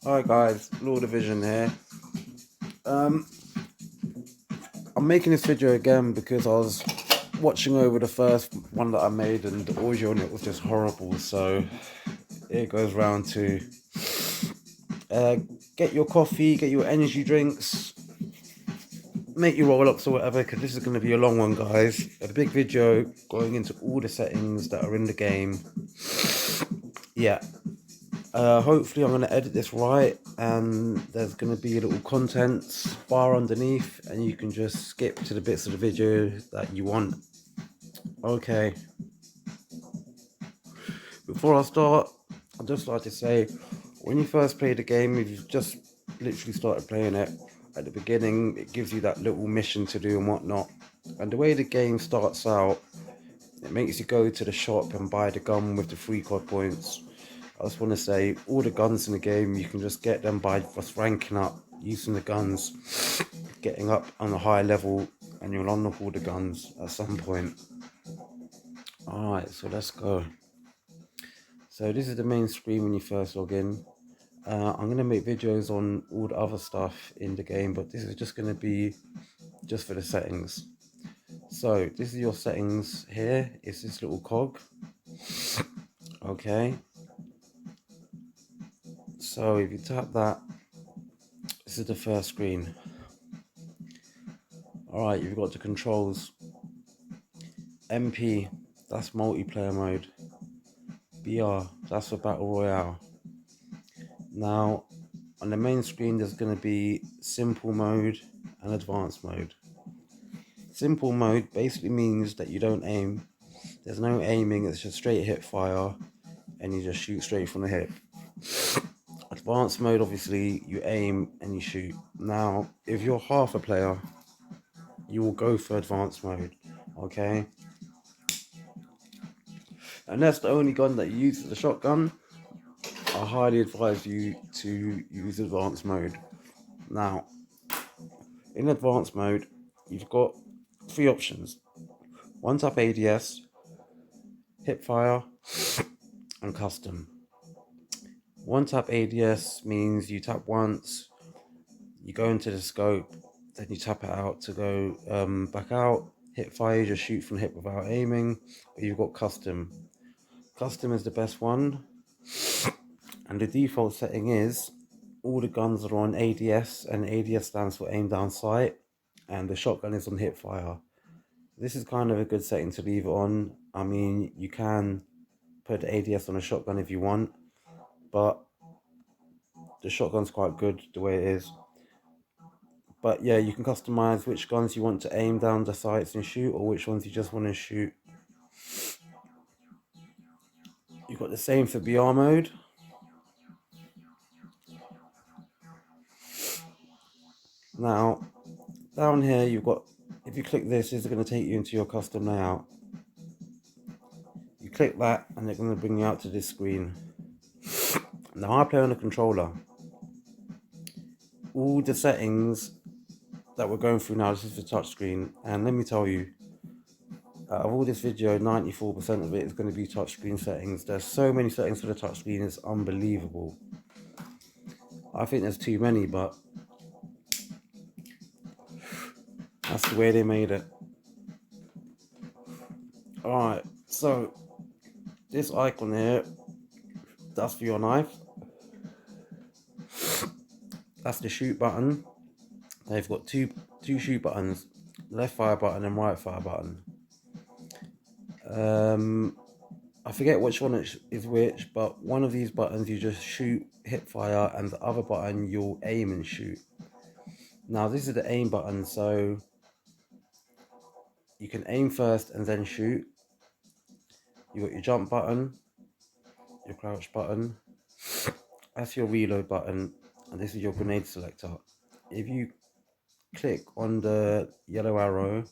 Hi guys, Lord of Vision here. Um, I'm making this video again because I was watching over the first one that I made and the audio on it was just horrible. So it goes round to uh, get your coffee, get your energy drinks, make your roll-ups or whatever, because this is going to be a long one, guys. A big video going into all the settings that are in the game. Yeah. Hopefully I'm going to edit this right, and there's going to be a little contents bar underneath and you can just skip to the bits of the video that you want. Okay, before I start, I'd just like to say, when you first play the game, if you've just literally started playing it, at the beginning it gives you that little mission to do and whatnot, and the way the game starts out, it makes you go to the shop and buy the gun with the free COD points. I just want to say, all the guns in the game, you can just get them by just ranking up, using the guns, getting up on a high level, and you'll unlock all the guns at some point. Alright, so let's go. So this is the main screen when you first log in. I'm going to make videos on all the other stuff in the game, but this is just going to be just for the settings. So this is your settings here. It's this little cog. Okay. So if you tap that, this is the first screen. Alright, you've got the controls. MP, that's multiplayer mode. BR, that's for battle royale. Now, on the main screen, there's going to be simple mode and advanced mode. Simple mode basically means that you don't aim. There's no aiming, it's just straight hip fire, and you just shoot straight from the hip. Advanced mode, obviously, you aim and you shoot. Now, if you're half a player, you will go for advanced mode, okay? And that's the only gun that you use as a shotgun. I highly advise you to use advanced mode. Now, in advanced mode, you've got three options. One tap ADS, hipfire, and custom. One tap ADS means you tap once, you go into the scope, then you tap it out to go back out. Hipfire, you just shoot from hip without aiming. But you've got custom. Custom is the best one, and the default setting is all the guns are on ADS, and ADS stands for aim down sight, and the shotgun is on hip fire. This is kind of a good setting to leave it on. I mean, you can put the ADS on a shotgun if you want, but the shotgun's quite good the way it is. But yeah, you can customize which guns you want to aim down the sights and shoot, or which ones you just want to shoot. You've got the same for BR mode. Now, down here you've got, if you click this, it's going to take you into your custom layout. You click that and they're going to bring you out to this screen. Now I play on a controller. All the settings that we're going through now, this is the touchscreen, and let me tell you, out of all this video, 94% of it is going to be touchscreen settings. There's so many settings for the touchscreen, it's unbelievable. I think there's too many, but that's the way they made it. Alright, so this icon here, that's for your knife. That's the shoot button. They've got two shoot buttons, left fire button and right fire button. I forget which one is which, but one of these buttons you just shoot, hip fire, and the other button you'll aim and shoot. Now this is the aim button, so you can aim first and then shoot. You got your jump button, your crouch button, that's your reload button, and this is your grenade selector. If you click on the yellow arrow,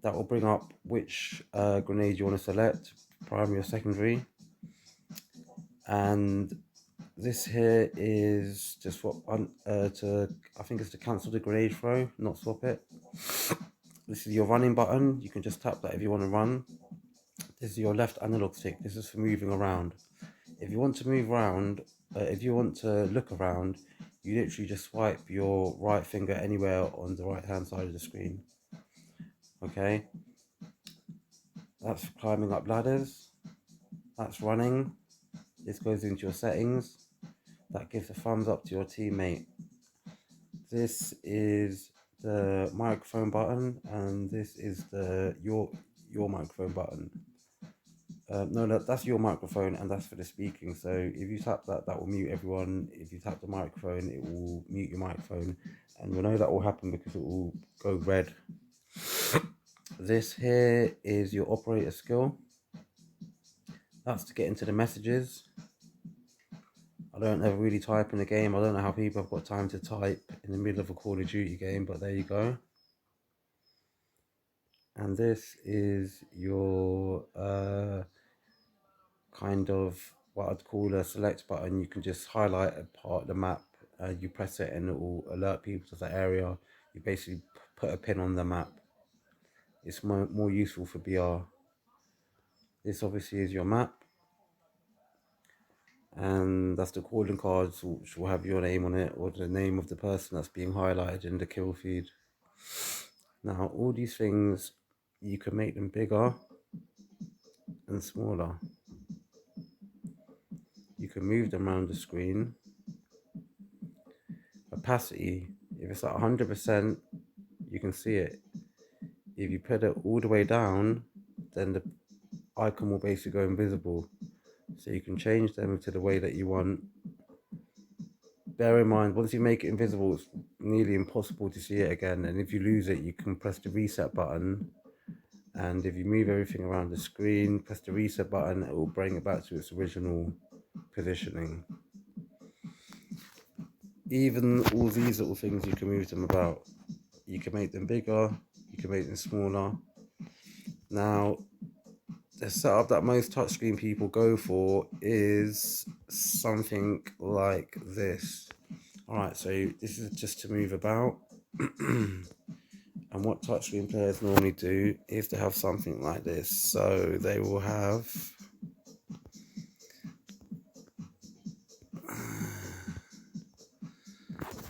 that will bring up which grenade you want to select, primary or secondary. And this here is just what I think it's to cancel the grenade throw, not swap it. This is your running button. You can just tap that if you want to run. This is your left analog stick. This is for moving around. If you want to move around, if you want to look around, you literally just swipe your right finger anywhere on the right hand side of the screen. Okay, that's climbing up ladders, that's running. This goes into your settings. That gives a thumbs up to your teammate. This is the microphone button, and this is the your microphone button. No, that's your microphone, and that's for the speaking. So if you tap that, that will mute everyone. If you tap the microphone, it will mute your microphone, and you'll know that will happen because it will go red. This here is your operator skill. That's to get into the messages. I don't ever really type in the game. I don't know how people have got time to type in the middle of a Call of Duty game, but there you go. And this is your kind of what I'd call a select button. You can just highlight a part of the map, you press it and it will alert people to that area. You basically put a pin on the map. It's more useful for BR. This obviously is your map, and that's the calling cards which will have your name on it or the name of the person that's being highlighted in the kill feed. Now all these things, you can make them bigger and smaller. You can move them around the screen. Opacity, if it's at 100%, you can see it. If you put it all the way down, then the icon will basically go invisible. So you can change them to the way that you want. Bear in mind, once you make it invisible, it's nearly impossible to see it again. And if you lose it, you can press the reset button. And if you move everything around the screen, press the reset button, it will bring it back to its original positioning. Even all these little things, you can move them about. You can make them bigger, you can make them smaller. Now, the setup that most touchscreen people go for is something like this. Alright, so this is just to move about. And what touchscreen players normally do is to have something like this. So they will have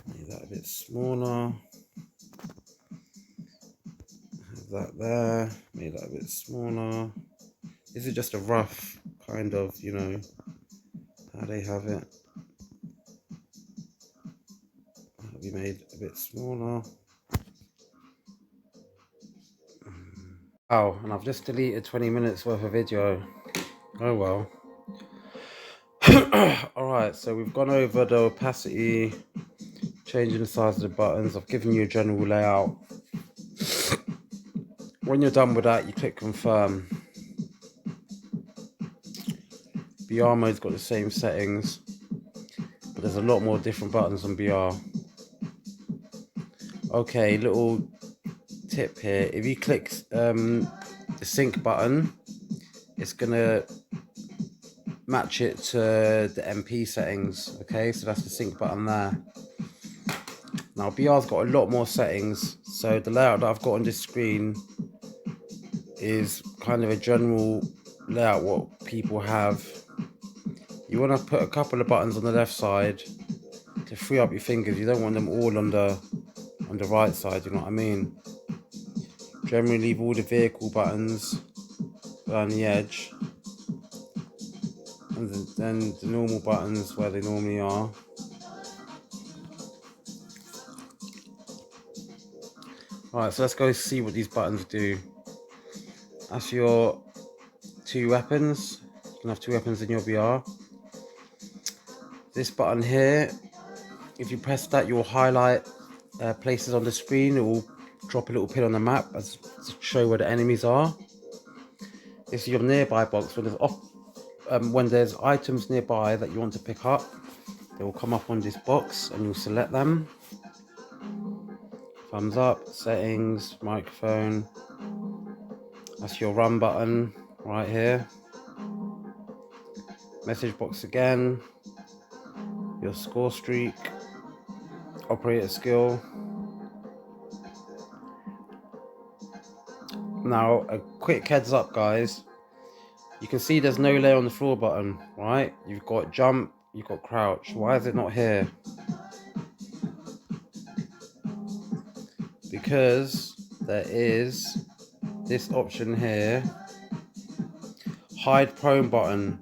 make that a bit smaller. Have that there, make that a bit smaller. This is just a rough kind of, you know, how they have it. That'll be made a bit smaller. Oh, and I've just deleted 20 minutes worth of video. Oh well. Alright, so we've gone over the opacity, changing the size of the buttons. I've given you a general layout. When you're done with that, you click confirm. BR mode's got the same settings, but there's a lot more different buttons on BR. Okay, little tip here. If you click the sync button, it's gonna match it to the MP settings. Okay, so that's the sync button there. Now BR's got a lot more settings, so the layout that I've got on this screen is kind of a general layout what people have. You want to put a couple of buttons on the left side to free up your fingers. You don't want them all on the right side, you know what I mean? Generally leave all the vehicle buttons around the edge, and then the normal buttons where they normally are. Alright, so let's go see what these buttons do. That's your two weapons. You can have two weapons in your VR. This button here, if you press that, you'll highlight places on the screen. It will drop a little pin on the map as to show where the enemies are. This is your nearby box. When there's items nearby that you want to pick up, they will come up on this box and you'll select them. Thumbs up, settings, microphone. That's your run button right here. Message box again. Your score streak. Operator skill. Now, a quick heads up, guys. You can see there's no lay on the floor button, right? You've got jump, you've got crouch. Why is it not here? Because there is this option here, hide prone button.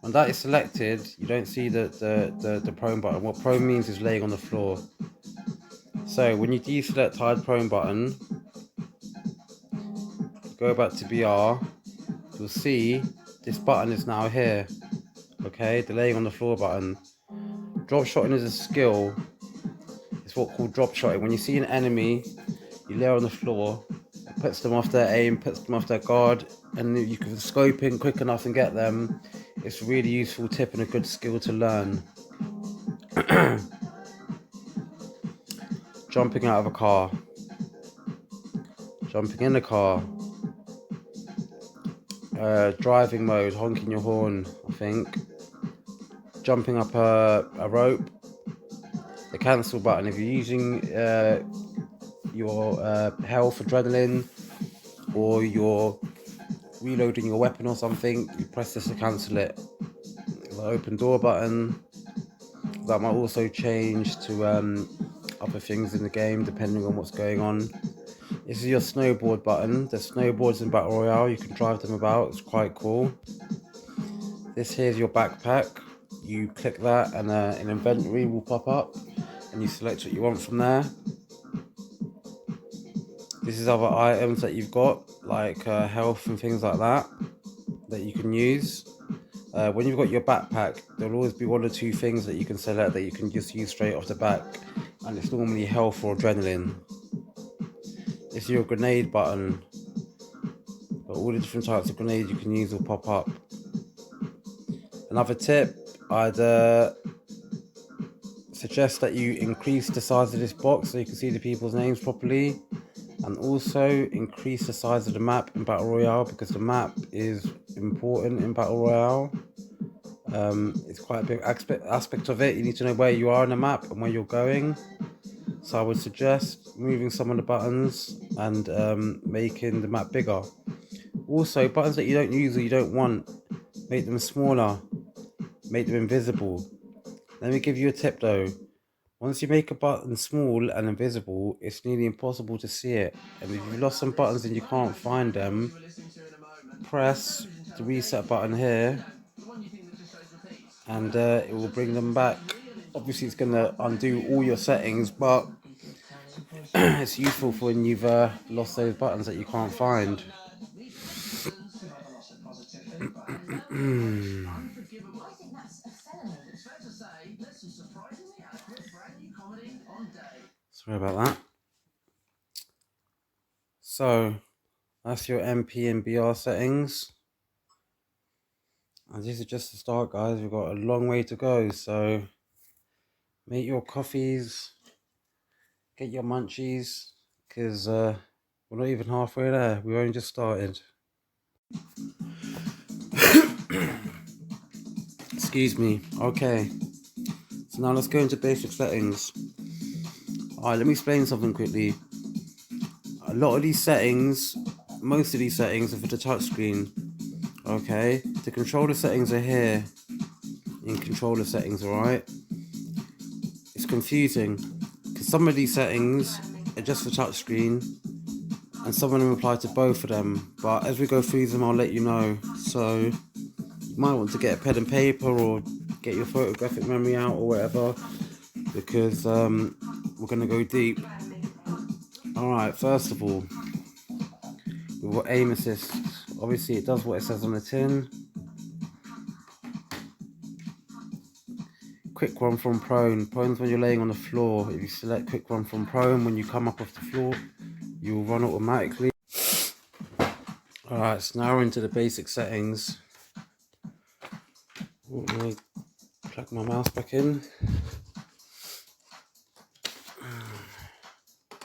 When that is selected, you don't see the prone button. What prone means is laying on the floor. So when you deselect hide prone button, go back to BR, you'll see this button is now here. Okay, the laying on the floor button. Drop shotting is a skill. It's what called drop shotting. When you see an enemy, you lay on the floor, it puts them off their aim, puts them off their guard, and you can scope in quick enough and get them. It's a really useful tip and a good skill to learn. Jumping out of a car. Jumping in a car. Driving mode, honking your horn, I think. Jumping up a rope. The cancel button. If you're using your health, adrenaline, or you're reloading your weapon or something, you press this to cancel it. The open door button. That might also change to other things in the game depending on what's going on. This is your snowboard button. There's snowboards in Battle Royale. You can drive them about. It's quite cool. This here's your backpack. You click that and an inventory will pop up and you select what you want from there. This is other items that you've got, like health and things like that you can use. When you've got your backpack, there'll always be one or two things that you can select that you can just use straight off the back, and it's normally health or adrenaline. This is your grenade button. But all the different types of grenades you can use will pop up. Another tip, I'd suggest that you increase the size of this box so you can see the people's names properly, and also increase the size of the map in Battle Royale, because the map is important in Battle Royale. It's quite a big aspect of it. You need to know where you are on the map and where you're going. So I would suggest moving some of the buttons and making the map bigger. Also, buttons that you don't use or you don't want, make them smaller, make them invisible. Let me give you a tip though. Once you make a button small and invisible, it's nearly impossible to see it. And if you've lost some buttons and you can't find them, press the reset button here and it will bring them back. Obviously it's going to undo all your settings, but it's useful for when you've lost those buttons that you can't find. Sorry about that. So that's your MP and BR settings. And this is just the start, guys. We've got a long way to go. So make your coffees, get your munchies, because we're not even halfway there. We've only just started. Excuse me. Okay. So now let's go into basic settings. Alright, let me explain something quickly. A lot of these settings, most of these settings are for the touchscreen. Okay, the controller settings are here in controller settings, alright? It's confusing because some of these settings are just for touchscreen and some of them apply to both of them, but as we go through them I'll let you know. So you might want to get a pen and paper or get your photographic memory out or whatever, because we're going to go deep. Alright, first of all, we've got aim assist. Obviously it does what it says on the tin. Quick run from prone. Prone's when you're laying on the floor. If you select quick run from prone, when you come up off the floor, you'll run automatically. Alright, so now we're into the basic settings. Let me plug my mouse back in.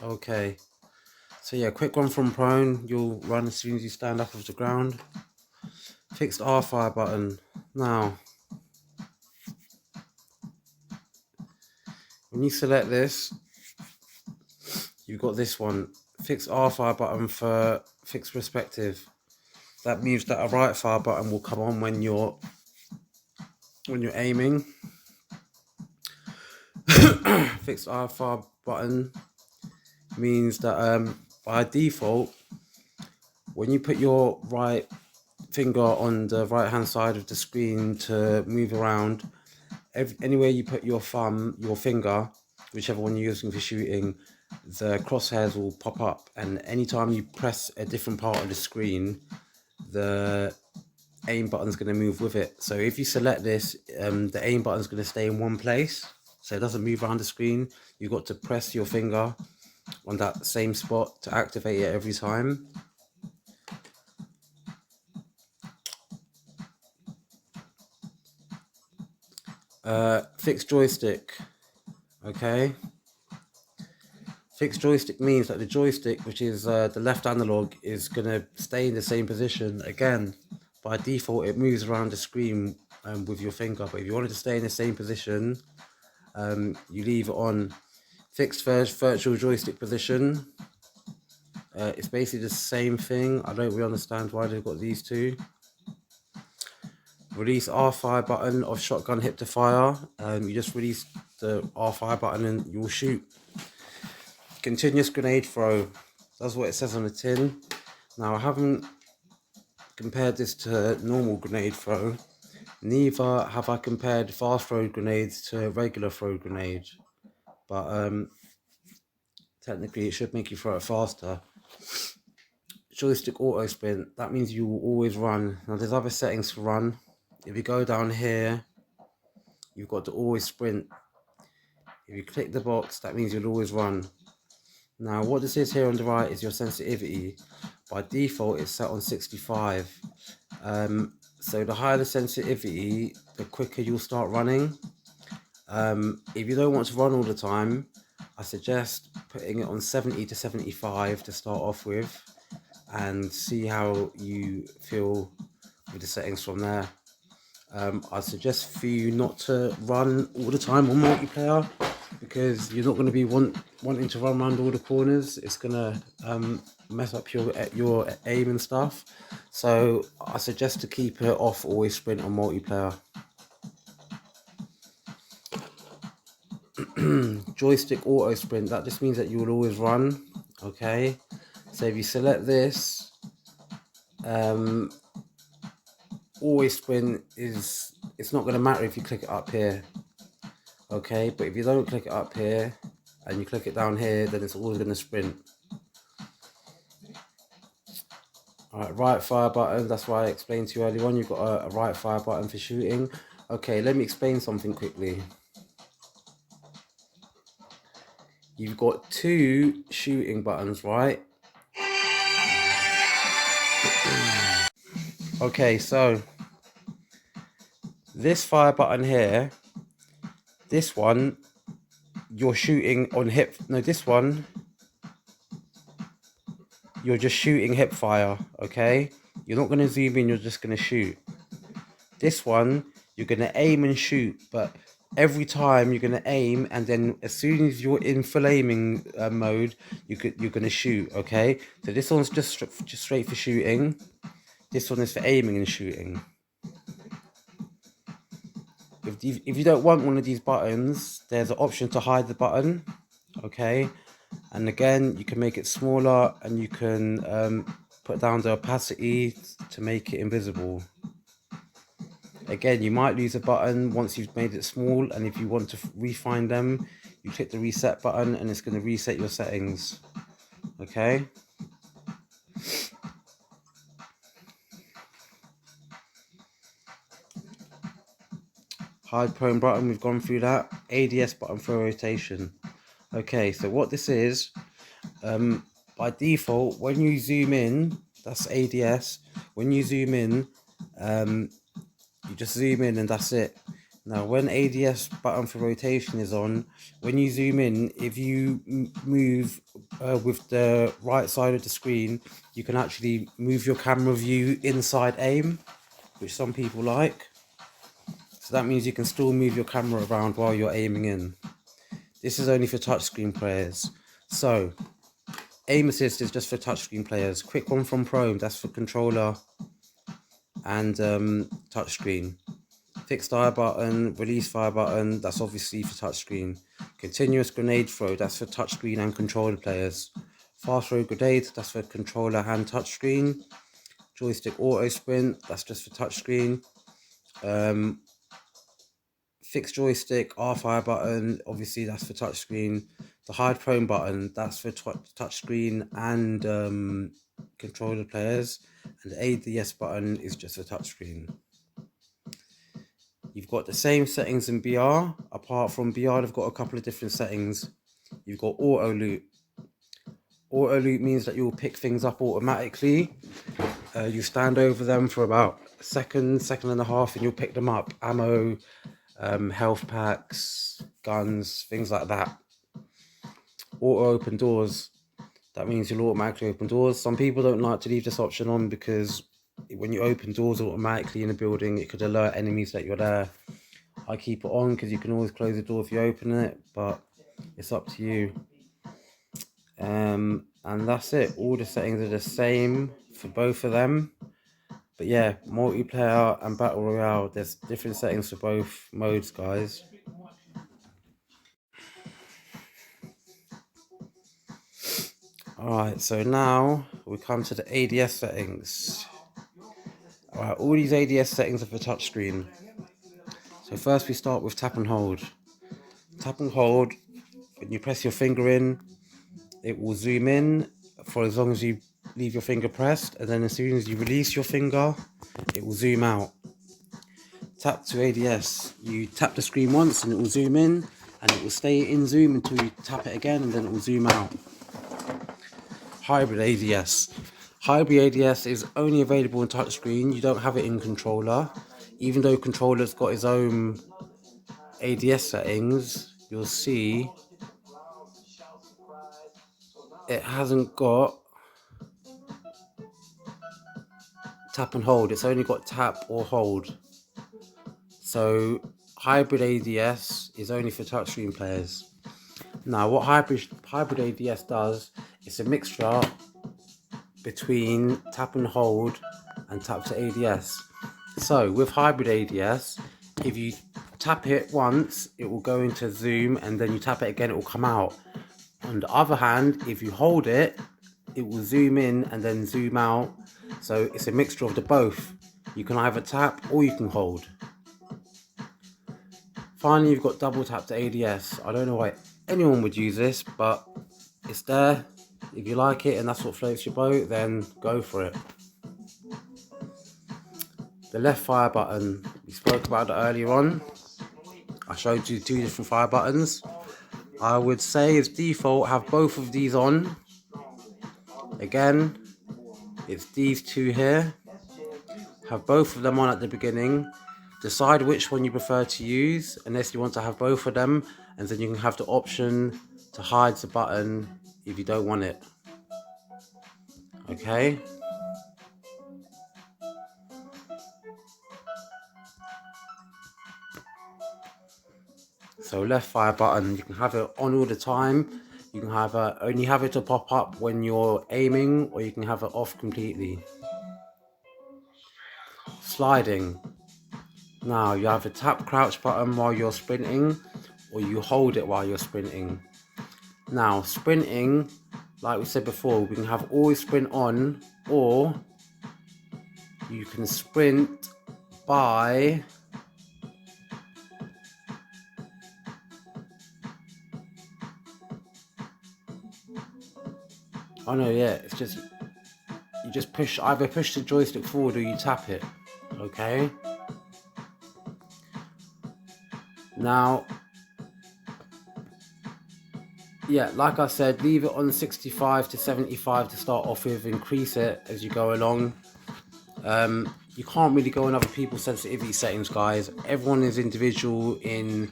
Okay. So yeah, quick run from prone, you'll run as soon as you stand up off the ground. Fixed R fire button. Now, when you select this, you've got this one. Fixed R fire button for fixed perspective. That means that a right fire button will come on when you're when you're aiming. Fixed R5 button means that by default, when you put your right finger on the right hand side of the screen to move around, anywhere you put your thumb, your finger, whichever one you're using for shooting, the crosshairs will pop up, and anytime you press a different part of the screen, the aim button is going to move with it. So if you select this, the aim button is going to stay in one place, so it doesn't move around the screen. You've got to press your finger on that same spot to activate it every time. Fixed joystick. Okay. Fixed joystick means that the joystick, which is the left analog, is going to stay in the same position. Again, by default, it moves around the screen with your finger. But if you want it to stay in the same position, you leave it on. Fixed virtual joystick position. It's basically the same thing. I don't really understand why they've got these two. Release R5 button of shotgun hip to fire. You just release the R5 button and you'll shoot. Continuous grenade throw. That's what it says on the tin. Now I haven't compared this to normal grenade throw. Neither have I compared fast throw grenades to regular throw grenade. But technically it should make you throw it faster. Joystick auto sprint. That means you will always run. Now there's other settings for run. If you go down here, you've got to always sprint. If you click the box, that means you'll always run. Now what this is here on the right is your sensitivity. By default it's set on 65. So the higher the sensitivity, the quicker you'll start running. If you don't want to run all the time, I suggest putting it on 70 to 75 to start off with, and see how you feel with the settings from there. I suggest for you not to run all the time on multiplayer, because you're not going to be wanting to run around all the corners. It's going to mess up your aim and stuff. So I suggest to keep it off always sprint on multiplayer. Joystick auto sprint, that just means that you will always run. Okay, so if you select this, always sprint is, it's not going to matter if you click it up here. Okay, but if you don't click it up here and you click it down here, then it's always going to sprint. Alright, right fire button, that's why I explained to you earlier on, you've got a right fire button for shooting. Okay, let me explain something quickly. You've got two shooting buttons, right? Okay, so this fire button here, this one, you're shooting on hip, no, this one, you're just shooting hip fire, okay? You're not going to zoom in, you're just going to shoot. This one, you're going to aim and shoot, but every time you're going to aim, and then as soon as you're in full aiming mode, you're going to shoot, okay? So this one's just straight for shooting. This one is for aiming and shooting. If you don't want one of these buttons, there's an option to hide the button, okay? And again, you can make it smaller, and you can put down the opacity to make it invisible. Again, you might lose a button once you've made it small, and if you want to refine them, you click the reset button and it's going to reset your settings. Okay. Hide prone button, we've gone through that. ADS button for rotation. Okay, so what this is, by default, when you zoom in, that's ADS. When you zoom in, you just zoom in and that's it. Now, when ADS button for rotation is on, when you zoom in, if you move with the right side of the screen, you can actually move your camera view inside aim, which some people like. So that means you can still move your camera around while you're aiming in. This is only for touchscreen players. So, aim assist is just for touchscreen players. Quick one from Chrome, that's for controller and touchscreen. Fixed fire button, release fire button, that's obviously for touchscreen. Continuous grenade throw, that's for touchscreen and controller players. Fast throw grenade, that's for controller and touchscreen. Joystick auto sprint, that's just for touchscreen. Fixed joystick R fire button, obviously that's for touchscreen. The hide prone button, that's for touchscreen and controller players. And the ADS button is just for touchscreen. You've got the same settings in BR. Apart from BR, they've got a couple of different settings. You've got auto loot. Auto loot means that you'll pick things up automatically. You stand over them for about a second and a half, and you'll pick them up. Ammo, health packs, guns, things like that. Auto open doors. That means you'll automatically open doors. Some people don't like to leave this option on because when you open doors automatically in a building, it could alert enemies that you're there. I keep it on because you can always close the door if you open it, but it's up to you. And that's it. All the settings are the same for both of them. But yeah, multiplayer and battle royale, there's different settings for both modes, guys. Alright, so now we come to the ADS settings. Alright, all these ADS settings are for touchscreen. So first we start with tap and hold. Tap and hold, when you press your finger in, it will zoom in for as long as you leave your finger pressed, and then as soon as you release your finger, it will zoom out. Tap to ADS, you tap the screen once and it will zoom in, and it will stay in zoom until you tap it again, and then it will zoom out. Hybrid ADS. Hybrid ADS is only available in touchscreen. You don't have it in controller. Even though controller's got its own ADS settings, you'll see it hasn't got tap and hold. It's only got tap or hold. So hybrid ADS is only for touchscreen players. Now what hybrid ADS does, it's a mixture between tap and hold and tap to ADS. So with hybrid ADS, if you tap it once, it will go into zoom, and then you tap it again, it will come out. On the other hand, if you hold it, it will zoom in and then zoom out. So it's a mixture of the both. You can either tap or you can hold. Finally, you've got double tap to ADS. I don't know why anyone would use this, but it's there. If you like it and that's what floats your boat, then go for it. The left fire button, we spoke about it earlier on. I showed you two different fire buttons. I would say as default, have both of these on. Again, it's these two here. Have both of them on at the beginning. Decide which one you prefer to use, unless you want to have both of them, and then you can have the option to hide the button if you don't want it. Okay. So left fire button, you can have it on all the time. You can have only have it to pop up when you're aiming, or you can have it off completely. Sliding. Now you have a tap crouch button while you're sprinting, or you hold it while you're sprinting. Now sprinting, like we said before, we can have always sprint on, or you can sprint by oh no, yeah, it's just you just either push the joystick forward or you tap it. Okay. Now, yeah, like I said, leave it on 65 to 75 to start off with. Increase it as you go along. You can't really go on other people's sensitivity settings, guys. Everyone is individual in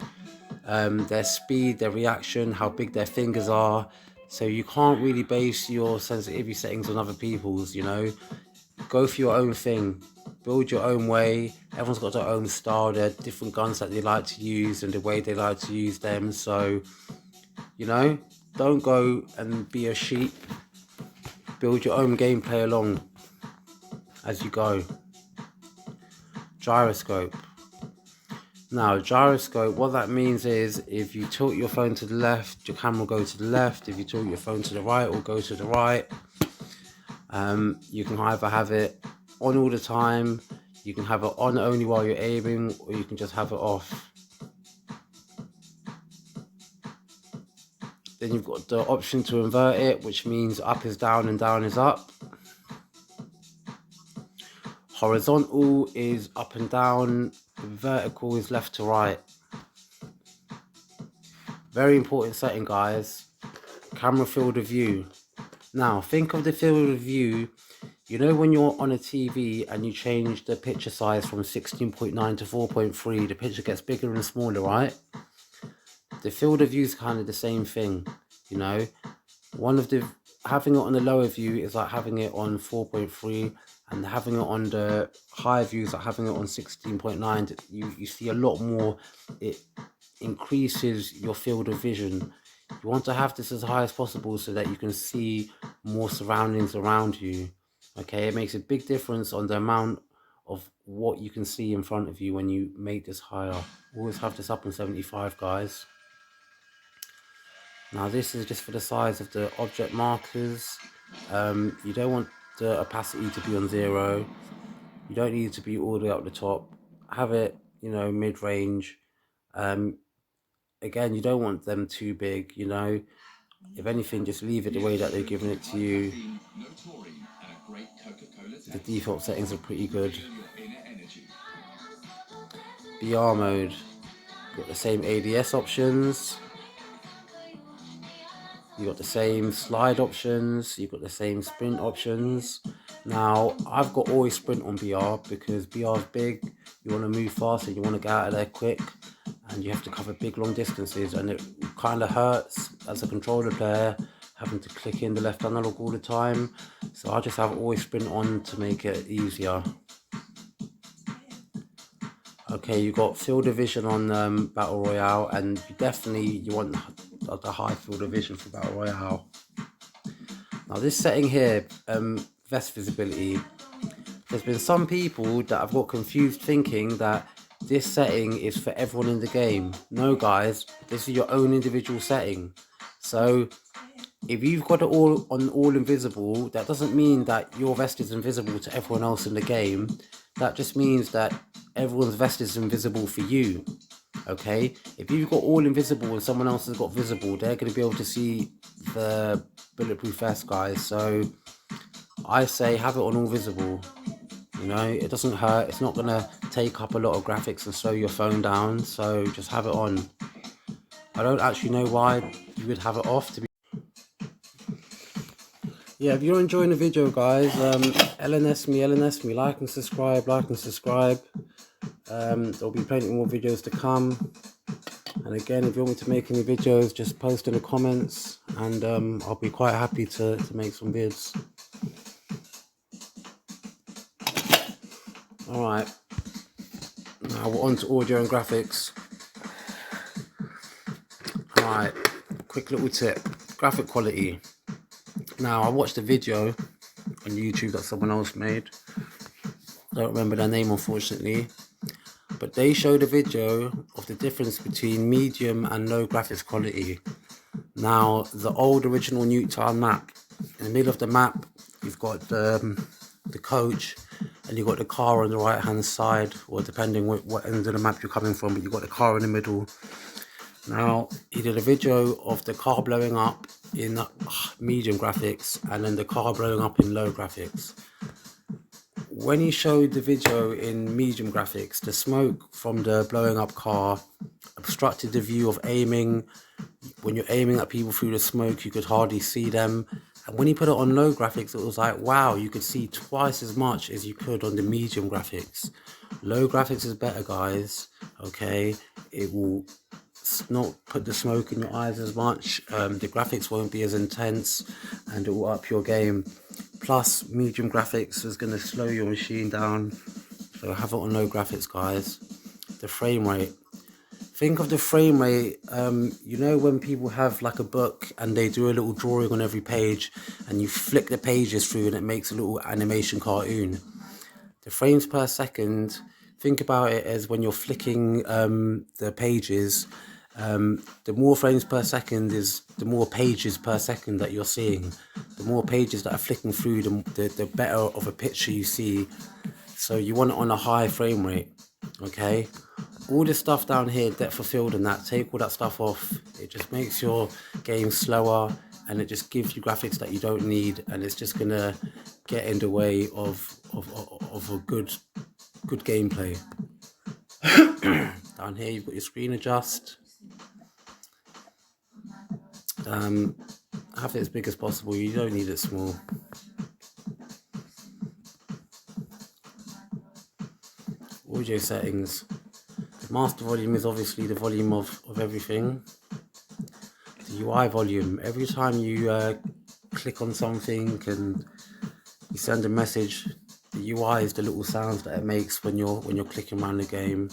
their speed, their reaction, how big their fingers are. So you can't really base your sensitivity settings on other people's, you know. Go for your own thing. Build your own way. Everyone's got their own style. There are different guns that they like to use and the way they like to use them. So, you know, don't go and be a sheep. Build your own gameplay along as you go. Gyroscope. Now, gyroscope, what that means is if you tilt your phone to the left, your camera will go to the left. If you tilt your phone to the right, it will go to the right. You can either have it on all the time, you can have it on only while you're aiming, or you can just have it off. Then you've got the option to invert it, which means up is down and down is up. Horizontal is up and down, vertical is left to right. Very important setting, guys. Camera field of view. Now, think of the field of view. You know when you're on a TV and you change the picture size from 16.9 to 4.3, the picture gets bigger and smaller, right? The field of view is kind of the same thing, you know. Having it on the lower view is like having it on 4.3, and having it on the higher view is like having it on 16.9. You see a lot more. It increases your field of vision. You want to have this as high as possible so that you can see more surroundings around you. Okay, it makes a big difference on the amount of what you can see in front of you when you make this higher. Always have this up on 75, guys. Now this is just for the size of the object markers. You don't want the opacity to be on 0. You don't need it to be all the way up the top. Have it, you know, mid-range. Again, you don't want them too big, you know. If anything, just leave it the way that they're giving it to you. The default settings are pretty good. BR mode, got the same ADS options. You got the same slide options. You got the same sprint options. Now, I've got always sprint on BR because BR is big. You want to move fast and you want to get out of there quick, and you have to cover big long distances, and it kind of hurts as a controller player having to click in the left analog all the time. So I just have always sprint on to make it easier. Okay, you got field of vision on Battle Royale, and you want the high field of vision for Battle Royale. Now this setting here, vest visibility, there's been some people that have got confused thinking that this setting is for everyone in the game. No guys, this is your own individual setting. So if you've got it all on all invisible, that doesn't mean that your vest is invisible to everyone else in the game. That just means that everyone's vest is invisible for you. Okay, if you've got all invisible and someone else has got visible, they're going to be able to see the bulletproof vest, guys. So I say have it on all visible. You know, it doesn't hurt. It's not going to take up a lot of graphics and slow your phone down. So just have it on. I don't actually know why you would have it off. Yeah, if you're enjoying the video, guys, LNS me, like and subscribe. There'll be plenty more videos to come. And again, if you want me to make any videos, just post in the comments, and I'll be quite happy to make some vids. Alright, now we're on to audio and graphics. Alright, quick little tip, graphic quality. Now, I watched a video on YouTube that someone else made. I don't remember their name, unfortunately. But they showed a video of the difference between medium and low graphics quality. Now, the old original Newtown map, in the middle of the map, you've got the coach, and you've got the car on the right hand side, or depending what end of the map you're coming from, but you've got the car in the middle. Now, he did a video of the car blowing up in medium graphics and then the car blowing up in low graphics. When he showed the video in medium graphics, the smoke from the blowing up car obstructed the view of aiming. When you're aiming at people through the smoke, you could hardly see them. And when he put it on low graphics, it was like, wow, you could see twice as much as you could on the medium graphics. Low graphics is better, guys. Okay, it will not put the smoke in your eyes as much. The graphics won't be as intense, and it will up your game. Plus, medium graphics is going to slow your machine down. So have it on low graphics, guys. The frame rate. Think of the frame rate, you know when people have like a book and they do a little drawing on every page and you flick the pages through and it makes a little animation cartoon. The frames per second think about it as when you're flicking the pages, the more frames per second is the more pages per second that you're seeing. The more pages that are flicking through, the better of a picture you see. So you want it on a high frame rate, okay? All this stuff down here, depth of field and that, take all that stuff off. It just makes your game slower, and it just gives you graphics that you don't need, and it's just gonna get in the way of a good gameplay. Down here you've got your screen adjust. Have it as big as possible, you don't need it small. Audio settings. The master volume is obviously the volume of everything. The UI volume, every time you click on something and you send a message, the UI is the little sounds that it makes when you're clicking around the game.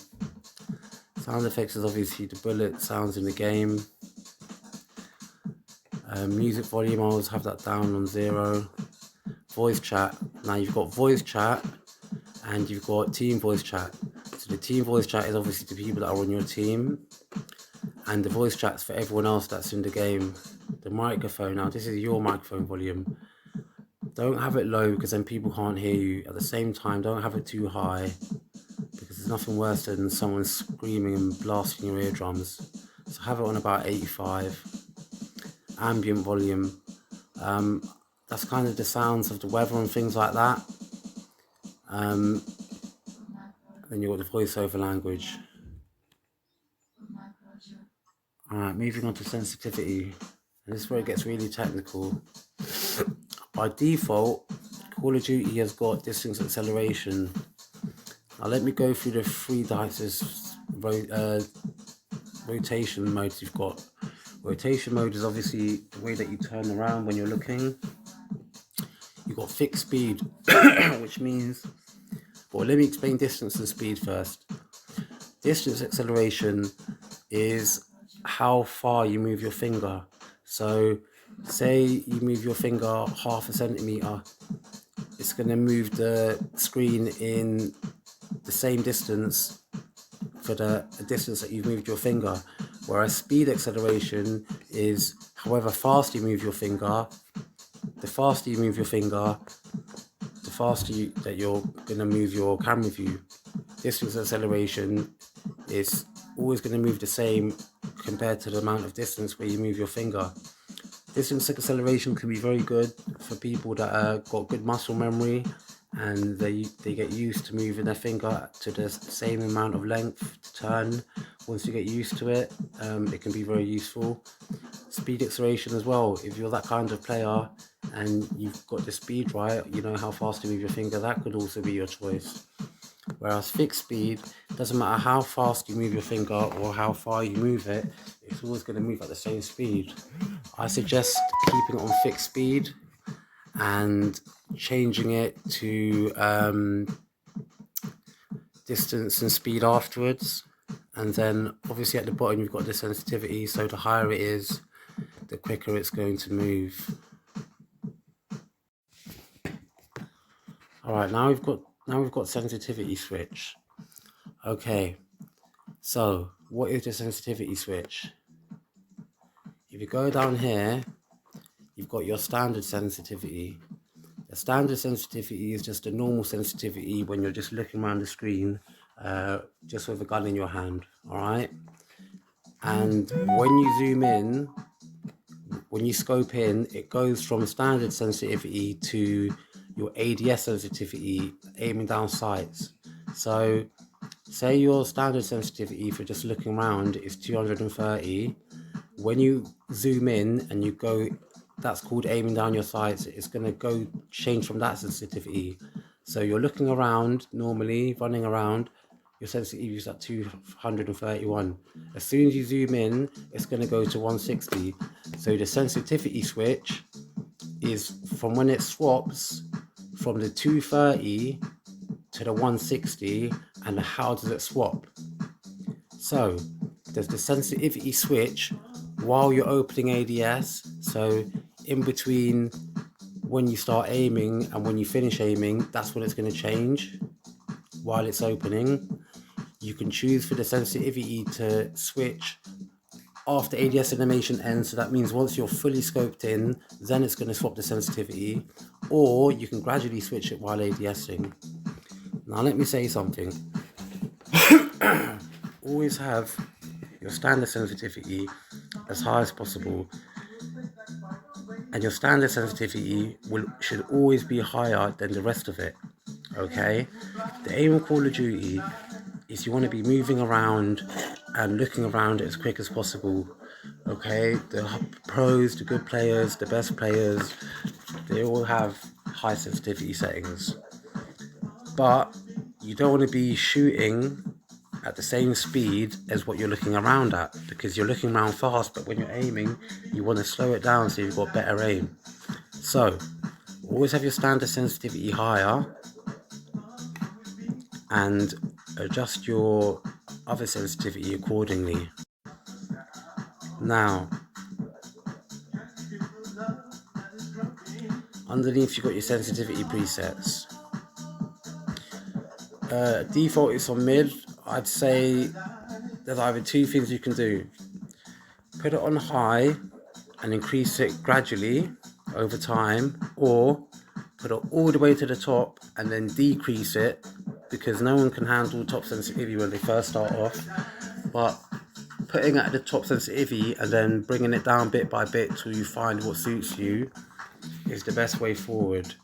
Sound effects is obviously the bullet sounds in the game. Music volume, I always have that down on 0. Voice chat, now you've got voice chat and you've got team voice chat. So the team voice chat is obviously the people that are on your team, and the voice chat's for everyone else that's in the game. The microphone, now this is your microphone volume. Don't have it low because then people can't hear you. At the same time, don't have it too high because there's nothing worse than someone screaming and blasting your eardrums. So have it on about 85. Ambient volume, that's kind of the sounds of the weather and things like that. Then you've got the voiceover language. Alright, moving on to sensitivity, and this is where it gets really technical. By default, Call of Duty has got distance acceleration. Now let me go through the 3 dices rotation modes you've got. Rotation mode is obviously the way that you turn around when you're looking. You've got fixed speed, which means, well, let me explain distance and speed first. Distance acceleration is how far you move your finger. So say you move your finger half a centimeter, it's going to move the screen in the same distance for the distance that you've moved your finger. Whereas speed acceleration is however fast you move your finger. The faster you move your finger, the faster that you're going to move your camera view. Distance acceleration is always going to move the same compared to the amount of distance where you move your finger. Distance acceleration can be very good for people that got good muscle memory, and they get used to moving their finger to the same amount of length to turn. Once you get used to it, it can be very useful. Speed acceleration as well, if you're that kind of player and you've got the speed right, you know how fast to move your finger, that could also be your choice. Whereas fixed speed, doesn't matter how fast you move your finger or how far you move it, it's always going to move at the same speed. I suggest keeping it on fixed speed and changing it to distance and speed afterwards. And then obviously at the bottom you've got the sensitivity, so the higher it is, the quicker it's going to move. Alright, now we've got sensitivity switch. Okay, so what is the sensitivity switch? If you go down here, you've got your standard sensitivity. The standard sensitivity is just a normal sensitivity when you're just looking around the screen, just with a gun in your hand, alright? And when you zoom in, when you scope in, it goes from standard sensitivity to your ADS sensitivity, aiming down sights. So say your standard sensitivity for just looking around is 230. When you zoom in and you go, that's called aiming down your sights, it's going to go change from that sensitivity. So you're looking around normally, running around, your sensitivity is at 231. As soon as you zoom in, it's going to go to 160. So the sensitivity switch is from when it swaps from the 230 to the 160, and how does it swap? So there's the sensitivity switch while you're opening ADS, so in between when you start aiming and when you finish aiming, that's when it's going to change while it's opening. you can choose for the sensitivity to switch after ADS animation ends. So that means once you're fully scoped in, then it's going to swap the sensitivity, or you can gradually switch it while ADSing. Now let me say something. Always have your standard sensitivity as high as possible, and your standard sensitivity should always be higher than the rest of it. Okay, the aim of Call of Duty is you want to be moving around and looking around as quick as possible. Okay, the pros, the good players, the best players, they all have high sensitivity settings, but you don't want to be shooting at the same speed as what you're looking around at, because you're looking around fast, but when you're aiming you want to slow it down so you've got better aim. So always have your standard sensitivity higher and adjust your other sensitivity accordingly. Now underneath you've got your sensitivity presets. Default is on mid. I'd say there's either two things you can do. Put it on high and increase it gradually over time, or put it all the way to the top and then decrease it, because no one can handle top sensitivity when they first start off. But putting it at the top sensitivity and then bringing it down bit by bit till you find what suits you is the best way forward.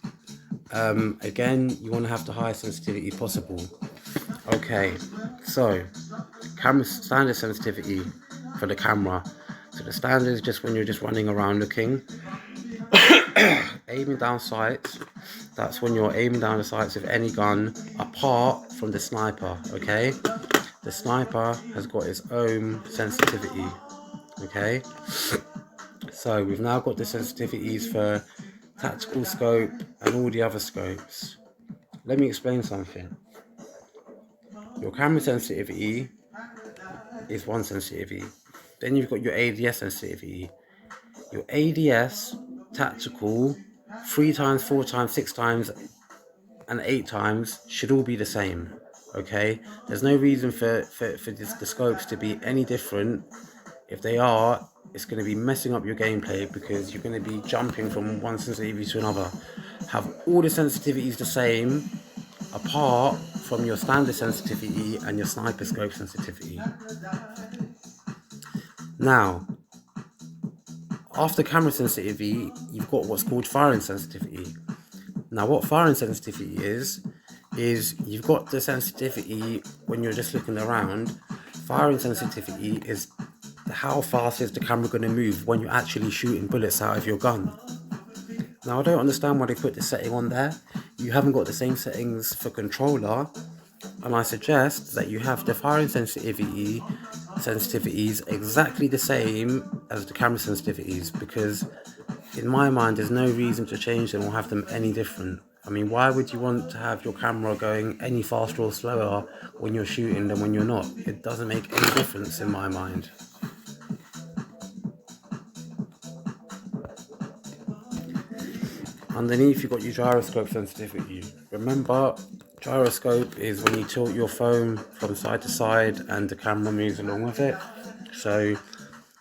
Again, you want to have the highest sensitivity possible. Okay, so camera standard sensitivity for the camera. So the standard is just when you're just running around looking. Aiming down sights, that's when you're aiming down the sights of any gun apart from the sniper. Okay, the sniper has got its own sensitivity. Okay, so we've now got the sensitivities for tactical scope and all the other scopes. Let me explain something. Your camera sensitivity is one sensitivity. Then you've got your ADS sensitivity. Your ADS tactical 3 times, 4 times, 6 times and 8 times should all be the same. Okay, there's no reason for the scopes to be any different. If they are, it's going to be messing up your gameplay, because you're going to be jumping from one sensitivity to another. Have all the sensitivities the same apart from your standard sensitivity and your sniper scope sensitivity. Now after camera sensitivity, you've got what's called firing sensitivity. Now what firing sensitivity is you've got the sensitivity when you're just looking around. Firing sensitivity is how fast is the camera going to move when you're actually shooting bullets out of your gun. Now I don't understand why they put this setting on there. You haven't got the same settings for controller, and I suggest that you have the firing sensitivities exactly the same as the camera sensitivities, because in my mind there's no reason to change them or have them any different. I mean, why would you want to have your camera going any faster or slower when you're shooting than when you're not? It doesn't make any difference in my mind. Underneath you've got your gyroscope sensitivity. Remember, gyroscope is when you tilt your phone from side to side and the camera moves along with it. So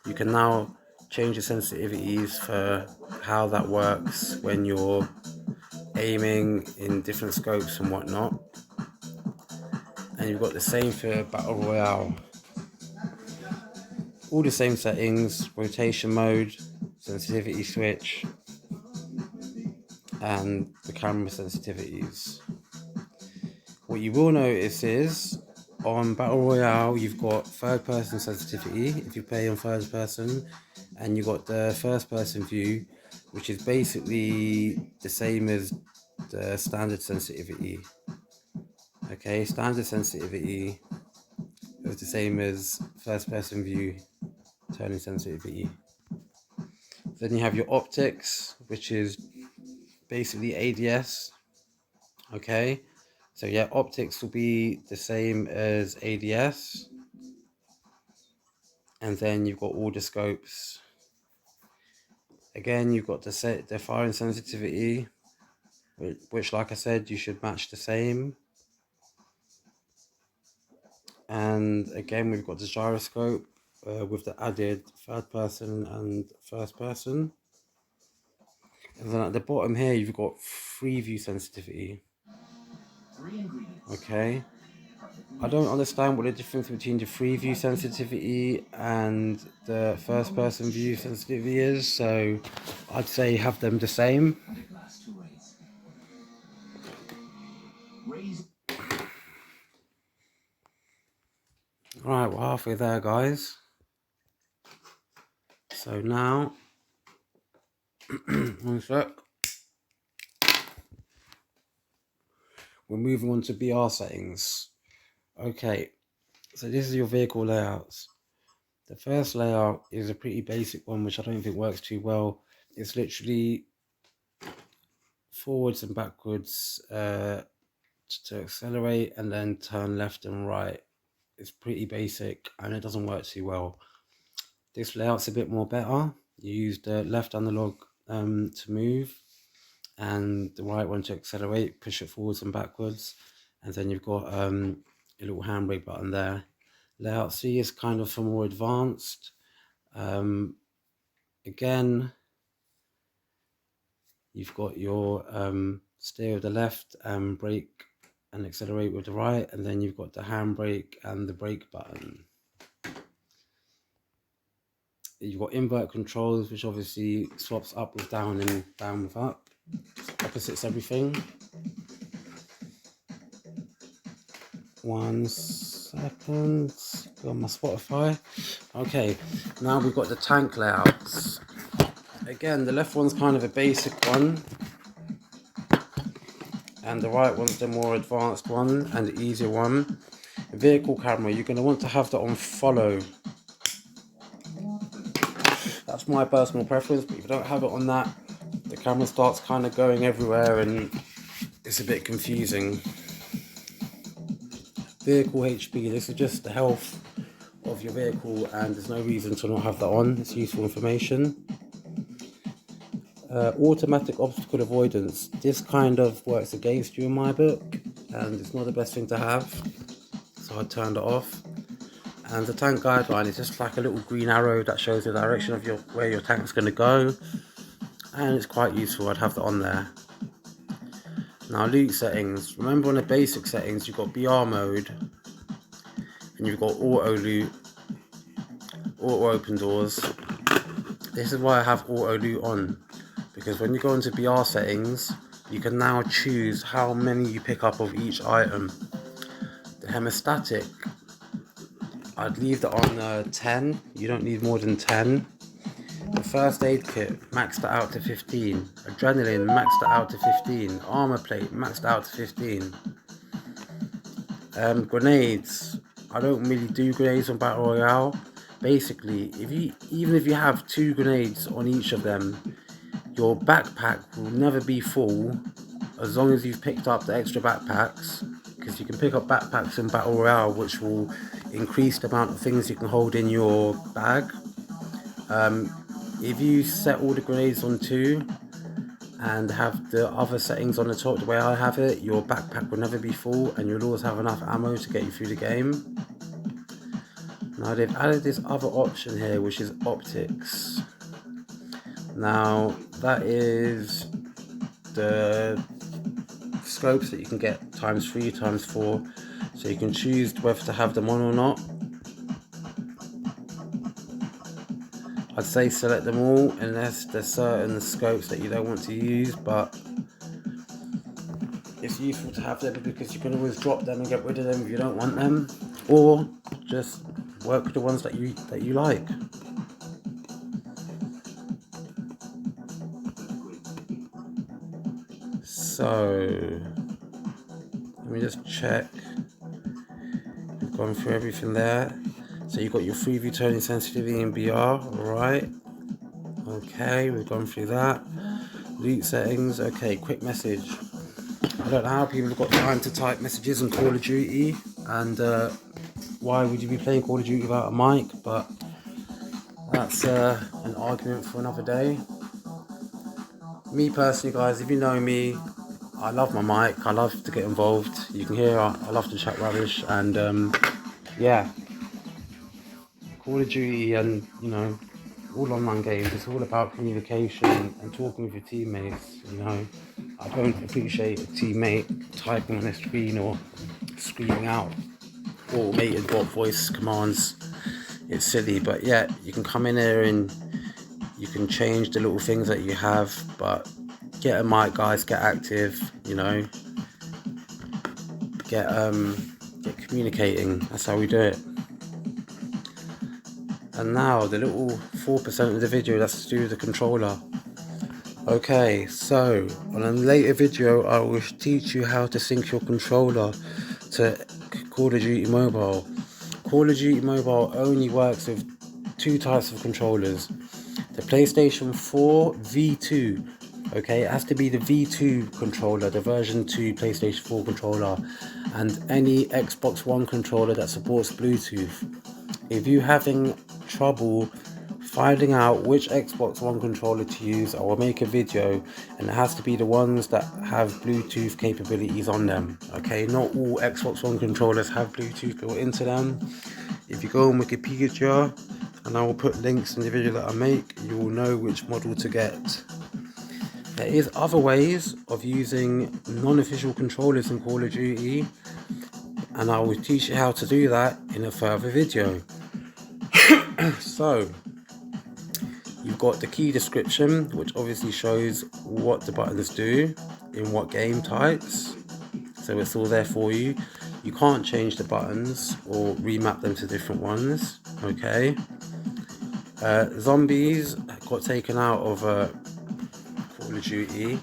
you can now change the sensitivities for how that works when you're aiming in different scopes and whatnot. And you've got the same for Battle Royale. All the same settings: rotation mode, sensitivity switch, and the camera sensitivities. What you will notice is on Battle Royale you've got third person sensitivity if you play on third person, and you've got the first person view, which is basically the same as the standard sensitivity. Okay, standard sensitivity is the same as first person view turning sensitivity. Then you have your optics, which is basically ADS. Okay, so yeah, optics will be the same as ADS. And then you've got all the scopes. Again, you've got the firing sensitivity, which like I said, you should match the same. And again, we've got the gyroscope with the added third person and first person. And then at the bottom here, you've got free view sensitivity. Okay. I don't understand what the difference between the free view sensitivity and the first person view sensitivity is, so I'd say have them the same. Right, we're halfway there, guys. So now, one sec. We're moving on to BR settings. Okay, so this is your vehicle layouts. The first layout is a pretty basic one, which I don't think works too well. It's literally forwards and backwards to accelerate, and then turn left and right. It's pretty basic and it doesn't work too well. This layout's a bit more better. You use the left analog to move, and the right one to accelerate, push it forwards and backwards, and then you've got a little handbrake button there. Layout C is kind of for more advanced. Again, you've got your steer with the left and brake and accelerate with the right, and then you've got the handbrake and the brake button. You've got invert controls, which obviously swaps up with down and down with up. Opposites everything. 1 second. Go on my Spotify. Okay, now we've got the tank layouts. Again, the left one's kind of a basic one, and the right one's the more advanced one and the easier one. Vehicle camera, you're going to want to have that on follow. That's my personal preference, but if you don't have it on that, the camera starts kind of going everywhere and it's a bit confusing. Vehicle HP, this is just the health of your vehicle and there's no reason to not have that on. It's useful information. Automatic obstacle avoidance, this kind of works against you in my book and it's not the best thing to have, so I turned it off. And the tank guideline is just like a little green arrow that shows the direction of where your tank's going to go, and it's quite useful. I'd have that on there. Now loot settings, remember on the basic settings you've got BR mode and you've got auto loot, auto open doors. This is why I have auto loot on, because when you go into BR settings you can now choose how many you pick up of each item. The hemostatic, I'd leave that on 10, you don't need more than 10. The first aid kit, maxed it out to 15. Adrenaline, maxed it out to 15. Armor plate, maxed out to 15. Grenades, I don't really do grenades on Battle Royale. Basically, even if you have 2 grenades on each of them, your backpack will never be full as long as you've picked up the extra backpacks, because you can pick up backpacks in Battle Royale which will increase the amount of things you can hold in your bag. If you set all the grenades on 2 and have the other settings on the top the way I have it, your backpack will never be full and you'll always have enough ammo to get you through the game. Now they've added this other option here, which is optics. Now that is the scopes that you can get ×3, ×4, so you can choose whether to have them on or not. I'd say select them all unless there's certain scopes that you don't want to use, but it's useful to have them because you can always drop them and get rid of them if you don't want them, or just work with the ones that you like. So let me just check. We've gone through everything there. So you've got your free view turning sensitivity in BR, alright. Okay, we've gone through that. Loot settings, okay, quick message. I don't know how people have got time to type messages on Call of Duty, and why would you be playing Call of Duty without a mic, but that's an argument for another day. Me personally, guys, if you know me, I love my mic, I love to get involved. You can hear I love to chat rubbish, and yeah, Call of Duty and, you know, all online games, it's all about communication and talking with your teammates, you know. I don't appreciate a teammate typing on a screen or screaming out automated bot voice commands. It's silly, but yeah, you can come in here and you can change the little things that you have, but get a mic, guys, get active, you know, get communicating. That's how we do it. And now the little 4% of the video, that's to do with the controller. Okay, so on a later video I will teach you how to sync your controller to Call of Duty Mobile. Call of Duty Mobile only works with two types of controllers. The PlayStation 4 V2, okay, it has to be the V2 controller, the version 2 PlayStation 4 controller, and any Xbox One controller that supports Bluetooth. If you're having trouble finding out which Xbox One controller to use, I will make a video, and it has to be the ones that have Bluetooth capabilities on them. Okay, not all Xbox One controllers have Bluetooth built into them. If you go on Wikipedia, and I will put links in the video that I make, you will know which model to get. There is other ways of using non-official controllers in Call of Duty, and I will teach you how to do that in a further video. So you've got the key description, which obviously shows what the buttons do in what game types, so it's all there for you. You can't change the buttons or remap them to different ones. Okay, zombies got taken out of Call of Duty,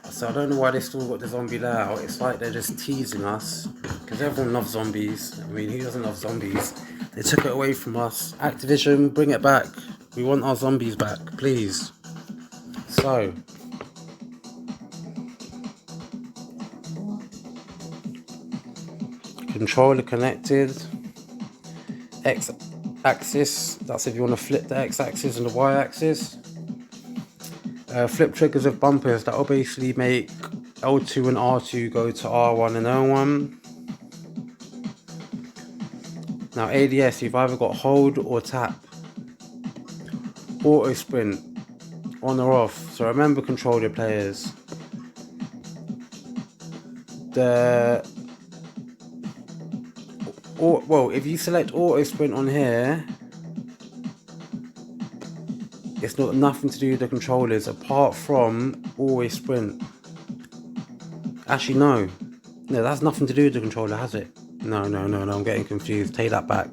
so I don't know why they still got the zombie layout. It's like they're just teasing us, because everyone loves zombies. I mean, who doesn't love zombies? They took it away from us. Activision, bring it back. We want our zombies back, please. So, controller connected. X-axis, that's if you want to flip the X-axis and the Y-axis. Flip triggers of bumpers, that will basically make L2 and R2 go to R1 and L1. Now ADS, you've either got hold or tap. Auto sprint, on or off. So remember, controller players, if you select auto sprint on here, it's not nothing to do with the controllers apart from always sprint. Actually, no, that's nothing to do with the controller, has it? No, I'm getting confused. Take that back.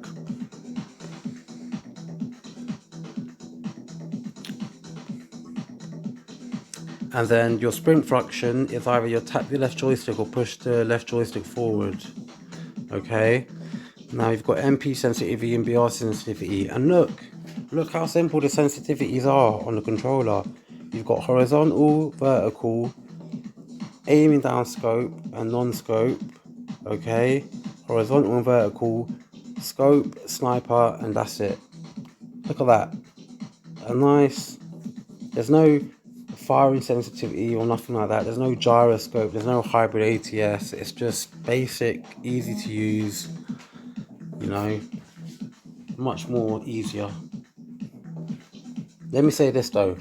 And then your sprint function is either you tap the left joystick or push the left joystick forward. Okay, now you've got MP sensitivity and BR sensitivity, and look how simple the sensitivities are on the controller. You've got horizontal, vertical, aiming down scope and non-scope. Okay, horizontal and vertical, scope, sniper, and that's it. Look at that. A nice, there's no firing sensitivity or nothing like that. There's no gyroscope, there's no hybrid ATS. It's just basic, easy to use, you know, much more easier. Let me say this though,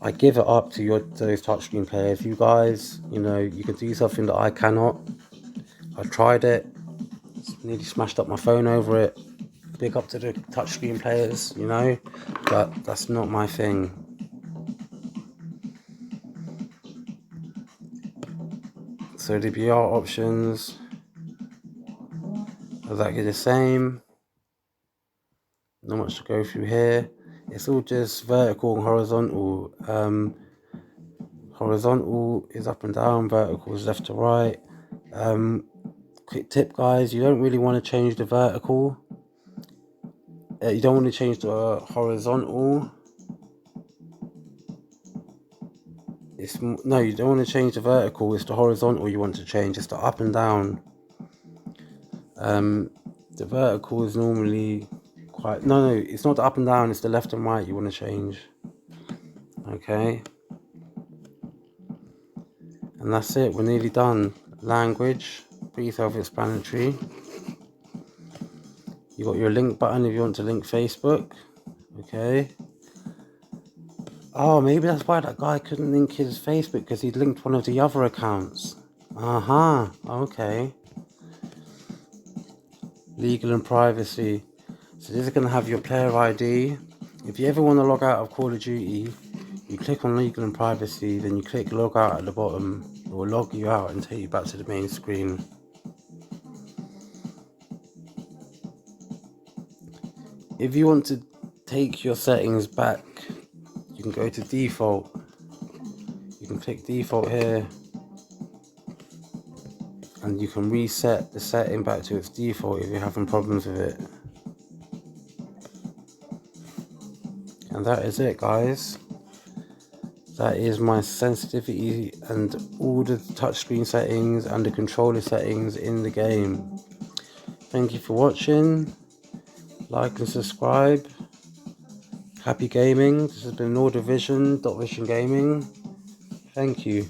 I give it up to those touchscreen players. You guys, you know, you can do something that I cannot. I tried it, nearly smashed up my phone over it. Big up to the touchscreen players, you know, but that's not my thing. So the BR options are exactly the same. Not much to go through here. It's all just vertical and horizontal. Horizontal is up and down, vertical is left to right. Quick tip, guys, you don't really want to change the vertical. You don't want to change the horizontal. No, you don't want to change the vertical. It's the horizontal you want to change. It's the up and down. The vertical is normally quite... No, it's not the up and down. It's the left and right you want to change. Okay. And that's it. We're nearly done. Language, pretty self-explanatory. You got your link button if you want to link Facebook. Okay. Oh, maybe that's why that guy couldn't link his Facebook, because he'd linked one of the other accounts. Okay. Legal and privacy. So this is going to have your player ID. If you ever want to log out of Call of Duty, you click on legal and privacy, then you click log out at the bottom. It will log you out and take you back to the main screen. If you want to take your settings back, you can go to default. You can click default here, and you can reset the setting back to its default if you're having problems with it. And that is it, guys. That is my sensitivity and all the touchscreen settings and the controller settings in the game. Thank you for watching. Like and subscribe. Happy gaming. This has been Vision Gaming. Thank you.